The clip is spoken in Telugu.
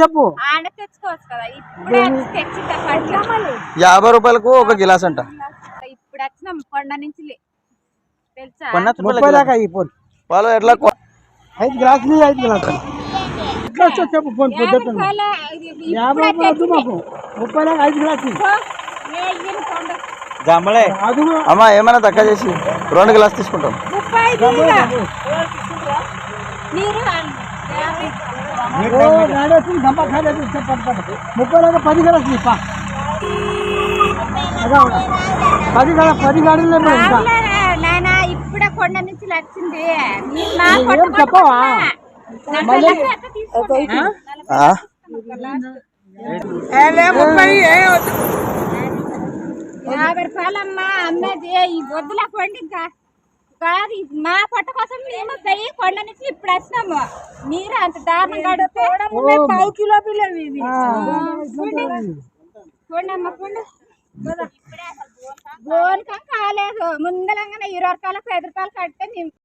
చెప్పు. తెచ్చుకోవచ్చు కదా ఇప్పుడే తెచ్చి 50 రూపాయలకు ఒక గిలాస్ అంట. ఇప్పుడు వచ్చినాం కొండ నుంచి తెలుసా 30 దాకా అయిపోయి వాళ్ళు ఎట్లా 5 గ్లాసులు 5 గ్లాసులు చెప్పు. 50 మాకు 30 దాకా 5 గ్లాసులు జమ్మలే అమ్మా ఏమైనా తక్కువ చేసి 2 గ్లాస్ తీసుకుంటాం. 30 దాకా 10 గ్లాసులు 10 గాడీలు నానా ఇప్పుడే కొండ నుంచి వచ్చింది చెప్పవా? 50 రూపాయలమ్మా అమ్మేది ఈ వద్దులా కొండి ఇంకా కాదు మా పొట్ట కోసం మేము పోయి కొండ నుంచి ఇప్పుడు వచ్చినాము. మీరు అంత దారుణంగా అడిగితే 5 కిలో పిల్లలు చూడండి అమ్మ చూడండి గోనకం కాలేదు ముందలంగానే 20 రూపాయలకు 5 రూపాయలు కడితే మేము